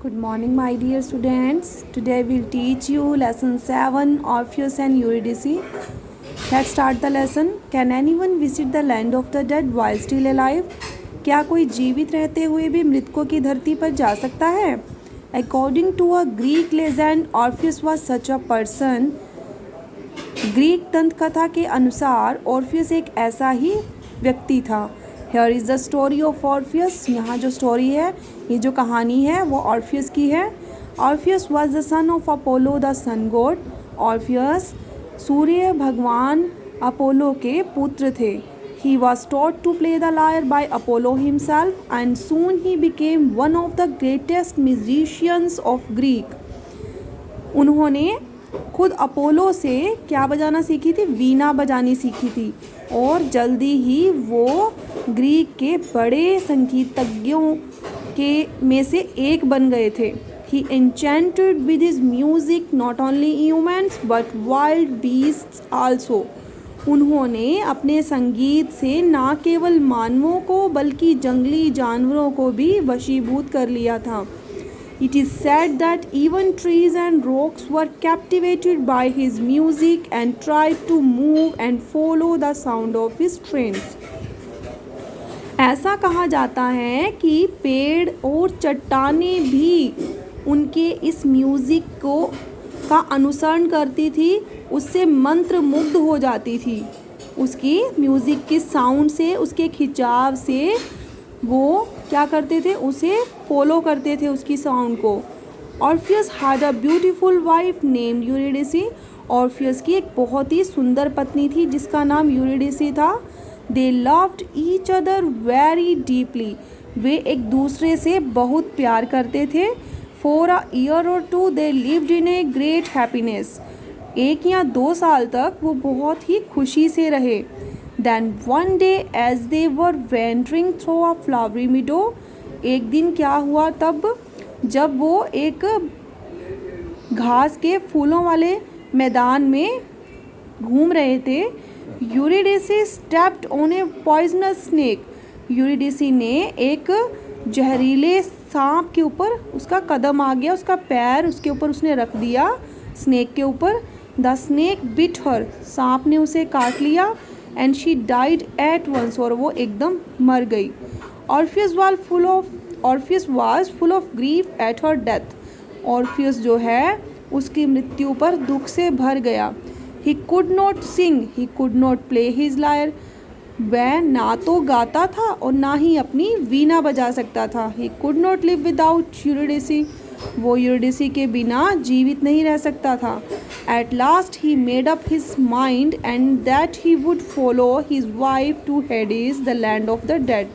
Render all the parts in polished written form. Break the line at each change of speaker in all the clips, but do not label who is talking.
Good morning, my dear students. Today we'll teach you lesson 7, Orpheus and Eurydice. Let's start the lesson. Can anyone visit the land of the dead while still alive? क्या कोई जीवित रहते हुए भी मृतकों की धरती पर जा सकता है? According to a Greek legend, Orpheus was such a person. Greek दंत कथा के अनुसार ऑर्फियस एक ऐसा ही व्यक्ति था. Here is the story of Orpheus. यहाँ जो स्टोरी है, ये जो कहानी है वो ऑर्फियस की है. Orpheus was the son of Apollo the sun god. Orpheus सूर्य भगवान अपोलो के पुत्र थे. He was taught to play the lyre by Apollo himself and soon he became one of the greatest musicians of Greek. उन्होंने खुद Apollo से क्या बजाना सीखी थी? वीणा बजानी सीखी थी और जल्दी ही वो ग्रीक के बड़े संगीतज्ञों के में से एक बन गए थे. He enchanted with his music not only humans but wild beasts also. उन्होंने अपने संगीत से न केवल मानवों को बल्कि जंगली जानवरों को भी वशीभूत कर लिया था. It is said that even trees and rocks were captivated by his music and tried to move and follow the sound of his strains. ऐसा कहा जाता है कि पेड़ और चट्टानें भी उनके इस म्यूज़िक का अनुसरण करती थी, उससे मंत्र मुग्ध हो जाती थी. उसकी म्यूज़िक के साउंड से, उसके खिंचाव से वो क्या करते थे? उसे फॉलो करते थे, उसकी साउंड को. Orpheus had a beautiful wife named Eurydice. Orpheus की एक बहुत ही सुंदर पत्नी थी जिसका नाम यूरिडिसी था. They loved each other very deeply. वे एक दूसरे से बहुत प्यार करते थे. For a year or two they lived in a great happiness. 1 या 2 साल तक वो बहुत ही खुशी से रहे. Then one day as they were wandering through a flowery meadow, एक दिन क्या हुआ तब जब वो एक घास के फूलों वाले मैदान में घूम रहे थे. यूरिडिसी stepped on a poisonous snake. यूरिडिसी ने एक जहरीले सांप के ऊपर उसका कदम आ गया, उसका पैर उसके ऊपर उसने रख दिया, स्नेक के ऊपर. The snake bit her. सांप ने उसे काट लिया. And she died at once. और वो एकदम मर गई. Orpheus was full of grief at her death. Orpheus जो है उसकी मृत्यु पर दुख से भर गया. He could not sing, he could not play his lyre. वह ना तो गाता था और ना ही अपनी वीणा बजा सकता था. He could not live without Eurydice. वो यूरिडिसी के बिना जीवित नहीं रह सकता था. At last he made up his mind and that he would follow his wife to Hades, the land of the dead.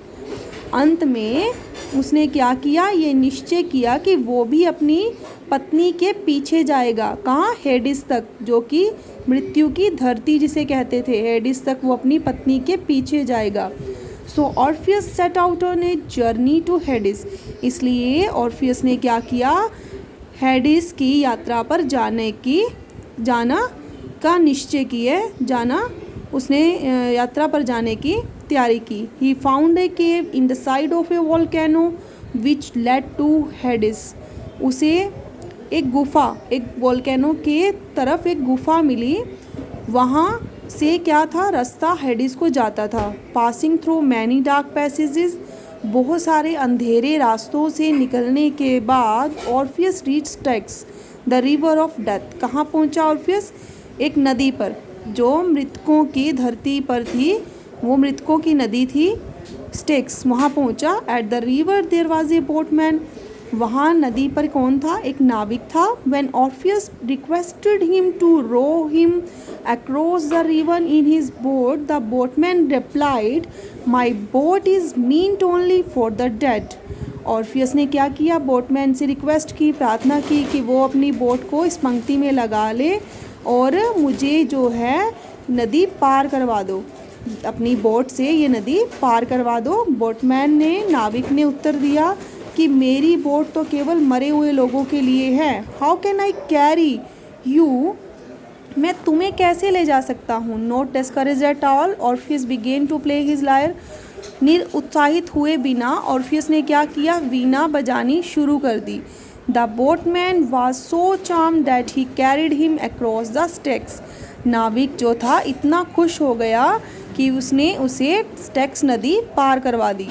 अंत में उसने क्या किया? ये निश्चय किया कि वो भी अपनी पत्नी के पीछे जाएगा. कहाँ? हेडिस तक, जो कि मृत्यु की धरती जिसे कहते थे. हेडिस तक वो अपनी पत्नी के पीछे जाएगा. So Orpheus set out on a journey to Hades. इसलिए ऑर्फियस ने क्या किया? हेडिस की यात्रा पर जाना का निश्चय किए. उसने यात्रा पर जाने की तैयारी की. He found a cave in the side of a volcano which led to Hades. उसे एक वोल्केनो के तरफ एक गुफा मिली. वहाँ से क्या था? रास्ता हेडिस को जाता था. Passing through many dark passages. बहुत सारे अंधेरे रास्तों से निकलने के बाद Orpheus reach stakes the river of death. कहाँ पहुँचा ऑर्फियस? एक नदी पर जो मृतकों की धरती पर थी, वो मृतकों की नदी थी स्टेक्स. वहाँ पहुँचा. At the river there was a boatman. वहाँ नदी पर कौन था? एक नाविक था. When Orpheus requested him to row him across the river in his boat, the boatman replied, my boat is meant only for the dead. Orpheus ने क्या किया? बोटमैन से रिक्वेस्ट की, प्रार्थना की कि वो अपनी बोट को इस पंक्ति में लगा ले और मुझे जो है नदी पार करवा दो. अपनी बोट से ये नदी पार करवा दो. बोटमैन ने, नाविक ने उत्तर दिया कि मेरी बोट तो केवल मरे हुए लोगों के लिए है. How can I carry you. मैं तुम्हें कैसे ले जा सकता हूँ. Not discourage at all, Orpheus began to play his lyre. निरुत्साहित हुए बिना ऑर्फियस ने क्या किया? वीणा बजानी शुरू कर दी. The boatman was so charm that he carried him across the Styx. नाविक जो था इतना खुश हो गया कि उसने उसे स्टेक्स नदी पार करवा दी।